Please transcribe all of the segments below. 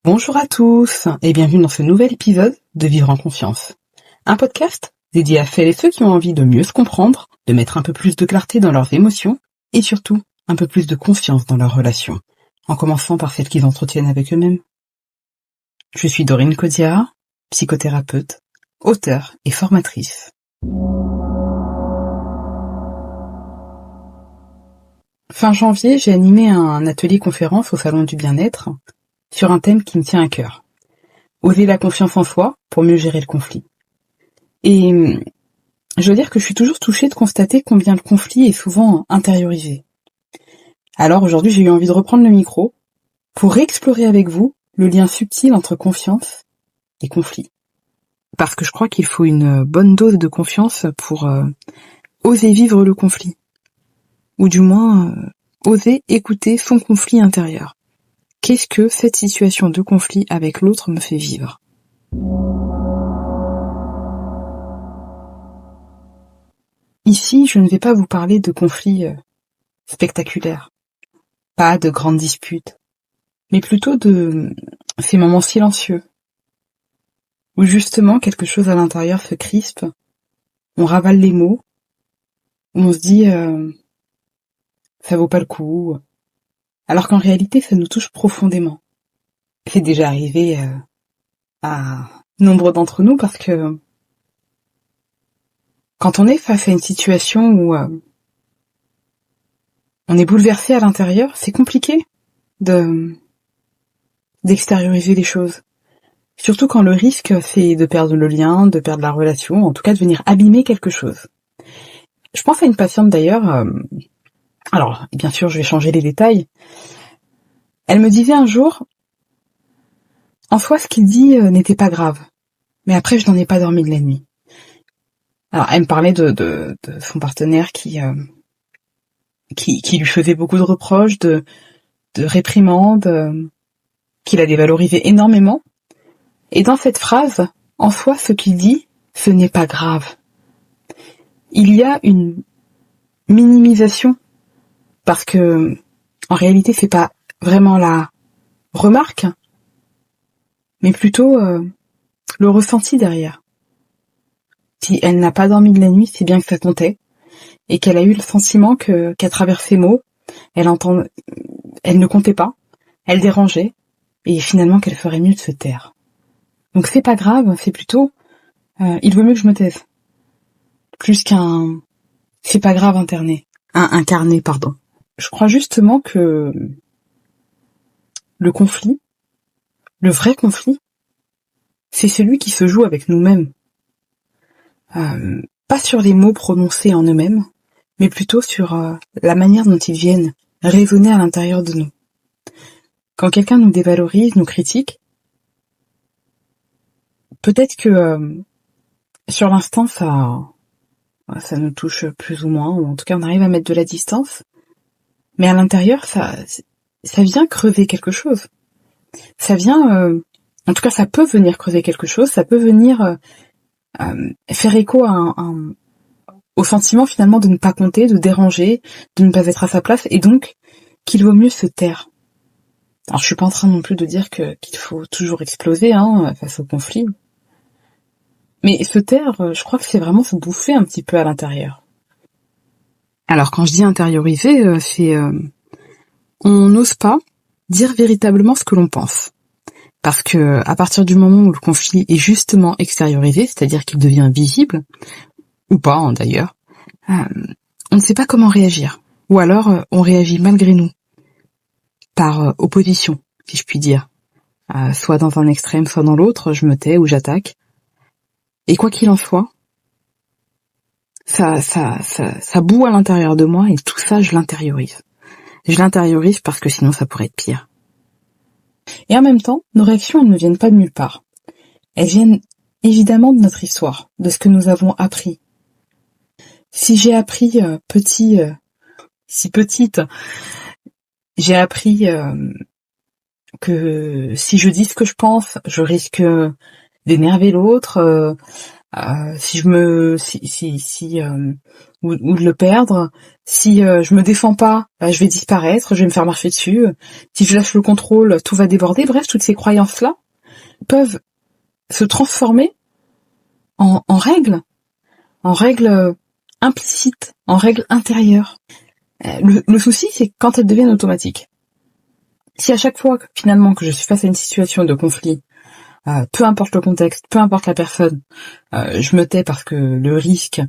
Bonjour à tous et bienvenue dans ce nouvel épisode de Vivre en confiance. Un podcast dédié à celles et ceux qui ont envie de mieux se comprendre, de mettre un peu plus de clarté dans leurs émotions et surtout un peu plus de confiance dans leurs relations, en commençant par celles qu'ils entretiennent avec eux-mêmes. Je suis Dorine Codiard, psychothérapeute, auteure et formatrice. Fin janvier, j'ai animé un atelier conférence au Salon du Bien-être sur un thème qui me tient à cœur. Oser la confiance en soi pour mieux gérer le conflit. Et je veux dire que je suis toujours touchée de constater combien le conflit est souvent intériorisé. Alors aujourd'hui, j'ai eu envie de reprendre le micro pour explorer avec vous le lien subtil entre confiance et conflit. Parce que je crois qu'il faut une bonne dose de confiance pour oser vivre le conflit. Ou du moins, oser écouter son conflit intérieur. Qu'est-ce que cette situation de conflit avec l'autre me fait vivre ? Ici, je ne vais pas vous parler de conflits spectaculaires, pas de grandes disputes, mais plutôt de ces moments silencieux, où justement quelque chose à l'intérieur se crispe, on ravale les mots, où on se dit ça vaut pas le coup, alors qu'en réalité ça nous touche profondément. C'est déjà arrivé à nombre d'entre nous parce que quand on est face à une situation où on est bouleversé à l'intérieur, c'est compliqué d'extérioriser les choses. Surtout quand le risque, c'est de perdre le lien, de perdre la relation, en tout cas de venir abîmer quelque chose. Je pense à une patiente d'ailleurs, alors bien sûr je vais changer les détails, elle me disait un jour, en soi ce qu'il dit n'était pas grave, mais après je n'en ai pas dormi de la nuit. Alors elle me parlait de son partenaire qui lui faisait beaucoup de reproches, de réprimandes, qui la dévalorisait énormément. Et dans cette phrase, en soi, ce qu'il dit, ce n'est pas grave. Il y a une minimisation, parce que, en réalité, c'est pas vraiment la remarque, mais plutôt le ressenti derrière. Si elle n'a pas dormi de la nuit, c'est bien que ça comptait, et qu'elle a eu le sentiment qu'à travers ses mots, elle ne comptait pas, elle dérangeait, et finalement qu'elle ferait mieux de se taire. Donc c'est pas grave, c'est plutôt il vaut mieux que je me taise. Plus qu'un c'est pas grave incarné, pardon. Je crois justement que le conflit, le vrai conflit, c'est celui qui se joue avec nous-mêmes. Pas sur les mots prononcés en eux-mêmes, mais plutôt sur la manière dont ils viennent résonner à l'intérieur de nous. Quand quelqu'un nous dévalorise, nous critique, peut-être que sur l'instant ça nous touche plus ou moins, ou en tout cas on arrive à mettre de la distance, mais à l'intérieur ça vient creuser quelque chose. Ça vient, en tout cas ça peut venir creuser quelque chose, ça peut venir faire écho au sentiment finalement de ne pas compter, de déranger, de ne pas être à sa place, et donc qu'il vaut mieux se taire. Alors je suis pas en train non plus de dire qu'il faut toujours exploser face au conflit. Mais se taire, je crois que c'est vraiment se bouffer un petit peu à l'intérieur. Alors quand je dis intérioriser, c'est on n'ose pas dire véritablement ce que l'on pense. Parce que à partir du moment où le conflit est justement extériorisé, c'est-à-dire qu'il devient visible, ou pas d'ailleurs, on ne sait pas comment réagir. Ou alors on réagit malgré nous, par opposition, si je puis dire. Soit dans un extrême, soit dans l'autre, je me tais ou j'attaque. Et quoi qu'il en soit, ça boue à l'intérieur de moi et tout ça, je l'intériorise. Je l'intériorise parce que sinon ça pourrait être pire. Et en même temps, nos réactions, elles ne viennent pas de nulle part. Elles viennent évidemment de notre histoire, de ce que nous avons appris. Si j'ai appris petite, j'ai appris que si je dis ce que je pense, je risque d'énerver l'autre, Ou de le perdre. Si je me défends pas, je vais disparaître, je vais me faire marcher dessus. Si je lâche le contrôle, tout va déborder. Bref, toutes ces croyances-là peuvent se transformer en règles, implicites, en règles intérieures. Le souci, c'est quand elles deviennent automatiques. Si à chaque fois finalement que je suis face à une situation de conflit, peu importe le contexte, peu importe la personne, je me tais parce que le risque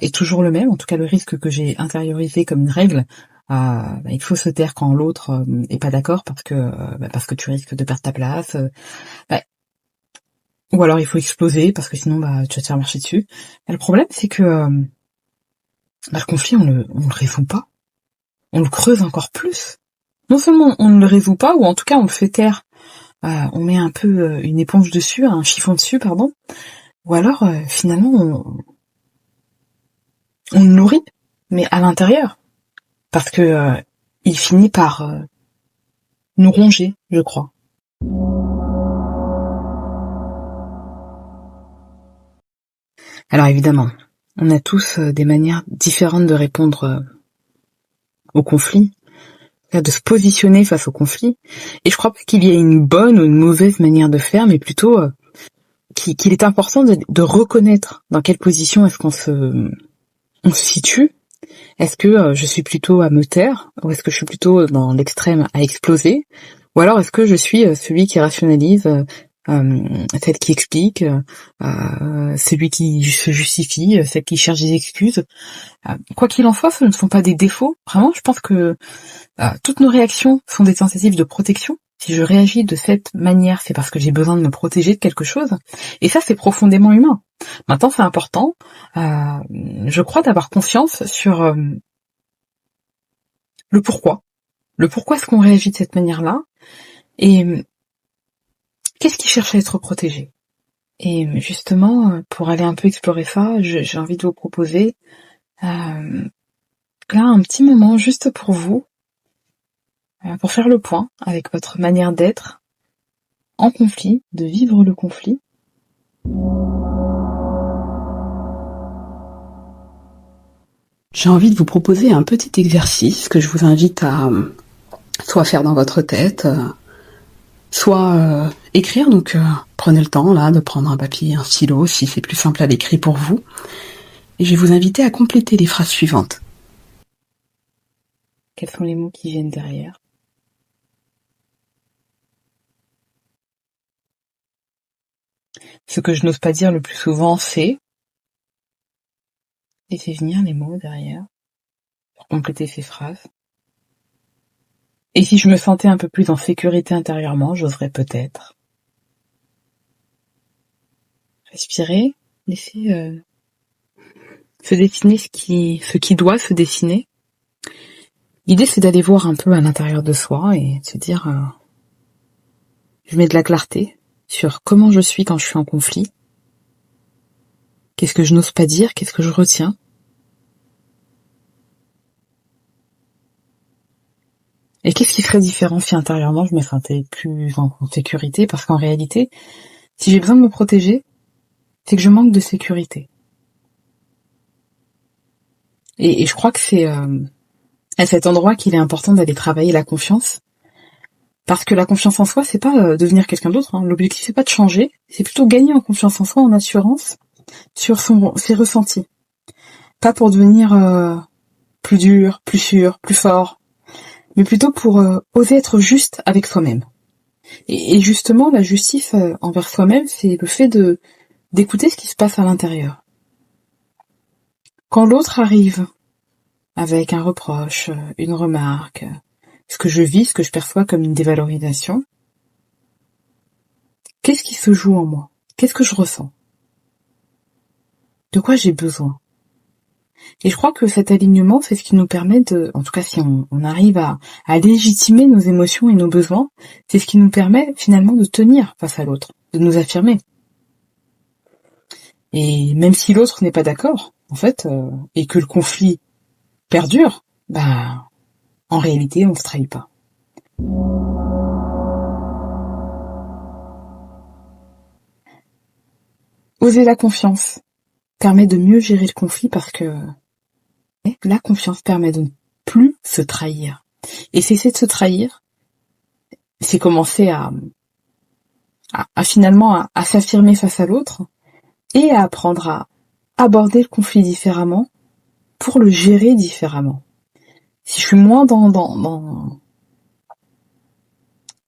est toujours le même, en tout cas le risque que j'ai intériorisé comme une règle, il faut se taire quand l'autre est pas d'accord parce que tu risques de perdre ta place, ou alors il faut exploser parce que sinon tu vas te faire marcher dessus. Et le problème c'est que le conflit on le résout pas, on le creuse encore plus. Non seulement on ne le résout pas, ou en tout cas on le fait taire, on met un peu une éponge dessus, un chiffon dessus, pardon, ou alors finalement on le nourrit, mais à l'intérieur, parce que il finit par nous ronger, je crois. Alors évidemment, on a tous des manières différentes de répondre au conflit, de se positionner face au conflit, et je crois pas qu'il y ait une bonne ou une mauvaise manière de faire, mais plutôt qu'il est important de reconnaître dans quelle position est-ce qu'on se situe. Est-ce que je suis plutôt à me taire, ou est-ce que je suis plutôt dans l'extrême à exploser, ou alors est-ce que je suis celui qui rationalise, celle qui explique, celui qui se justifie, celle qui cherche des excuses. Quoi qu'il en soit, ce ne sont pas des défauts. Vraiment, je pense que toutes nos réactions sont des tentatives de protection. Si je réagis de cette manière, c'est parce que j'ai besoin de me protéger de quelque chose. Et ça, c'est profondément humain. Maintenant, c'est important, je crois, d'avoir conscience sur le pourquoi. Le pourquoi est-ce qu'on réagit de cette manière-là, et qu'est-ce qui cherche à être protégé. Et justement, pour aller un peu explorer ça, j'ai envie de vous proposer là un petit moment juste pour vous, pour faire le point avec votre manière d'être en conflit, de vivre le conflit. J'ai envie de vous proposer un petit exercice que je vous invite à soit faire dans votre tête, soit écrire. Donc prenez le temps là de prendre un papier, un stylo, si c'est plus simple à l'écrit pour vous. Et je vais vous inviter à compléter les phrases suivantes. Quels sont les mots qui viennent derrière? Ce que je n'ose pas dire le plus souvent, c'est... Laissez venir les mots derrière pour compléter ces phrases. Et si je me sentais un peu plus en sécurité intérieurement, j'oserais peut-être. Respirer, laisser se dessiner ce qui doit se dessiner. L'idée, c'est d'aller voir un peu à l'intérieur de soi et de se dire, je mets de la clarté sur comment je suis quand je suis en conflit. Qu'est-ce que je n'ose pas dire? Qu'est-ce que je retiens? Et qu'est-ce qui serait différent si intérieurement je me sentais plus en sécurité? Parce qu'en réalité, si j'ai besoin de me protéger, c'est que je manque de sécurité. Et je crois que c'est à cet endroit qu'il est important d'aller travailler la confiance. Parce que la confiance en soi, c'est pas devenir quelqu'un d'autre. L'objectif, c'est pas de changer, c'est plutôt gagner en confiance en soi, en assurance sur ses ressentis. Pas pour devenir plus dur, plus sûr, plus fort, mais plutôt pour oser être juste avec soi-même. Et justement, la justice envers soi-même, c'est le fait d'écouter ce qui se passe à l'intérieur. Quand l'autre arrive avec un reproche, une remarque, ce que je vis, ce que je perçois comme une dévalorisation, qu'est-ce qui se joue en moi? Qu'est-ce que je ressens? De quoi j'ai besoin? Et je crois que cet alignement, c'est ce qui nous permet de, en tout cas si on arrive à légitimer nos émotions et nos besoins, c'est ce qui nous permet finalement de tenir face à l'autre, de nous affirmer. Et même si l'autre n'est pas d'accord, en fait, et que le conflit perdure, en réalité, on ne se trahit pas. Oser la confiance, permet de mieux gérer le conflit parce que la confiance permet de ne plus se trahir. Et cesser de se trahir, c'est commencer à finalement à s'affirmer face à l'autre et à apprendre à aborder le conflit différemment pour le gérer différemment. Si je suis moins dans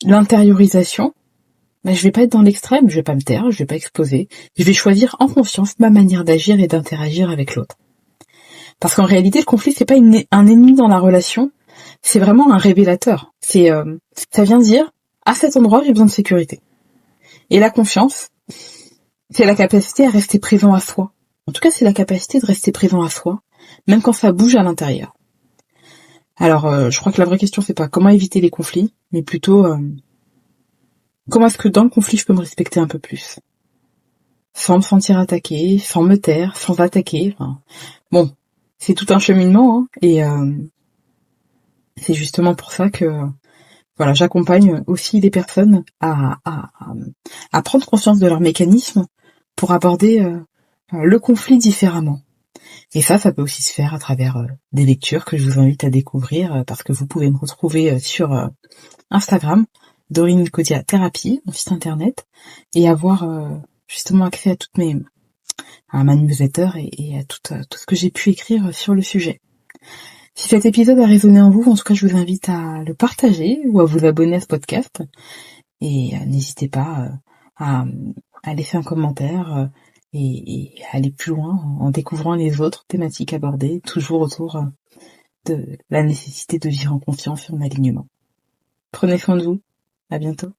l'intériorisation, je vais pas être dans l'extrême, je vais pas me taire, je vais pas exploser, je vais choisir en conscience ma manière d'agir et d'interagir avec l'autre. Parce qu'en réalité, le conflit, c'est pas un ennemi dans la relation, c'est vraiment un révélateur. Ça vient dire, à cet endroit, j'ai besoin de sécurité. Et la confiance, c'est la capacité à rester présent à soi. En tout cas, c'est la capacité de rester présent à soi, même quand ça bouge à l'intérieur. Alors, je crois que la vraie question, c'est pas comment éviter les conflits, mais plutôt comment est-ce que dans le conflit, je peux me respecter un peu plus, sans me sentir attaquée, sans me taire, sans attaquer. Enfin, bon, c'est tout un cheminement, hein, et c'est justement pour ça que voilà, j'accompagne aussi les personnes à prendre conscience de leurs mécanismes pour aborder le conflit différemment. Et ça peut aussi se faire à travers des lectures que je vous invite à découvrir parce que vous pouvez me retrouver sur Instagram, Dorine Codia Thérapie, mon site internet, et avoir justement accès à ma newsletter et à tout ce que j'ai pu écrire sur le sujet. Si cet épisode a résonné en vous, en tout cas, je vous invite à le partager ou à vous abonner à ce podcast. Et n'hésitez pas à laisser un commentaire et à aller plus loin en découvrant les autres thématiques abordées, toujours autour de la nécessité de vivre en confiance et en alignement. Prenez soin de vous. À bientôt.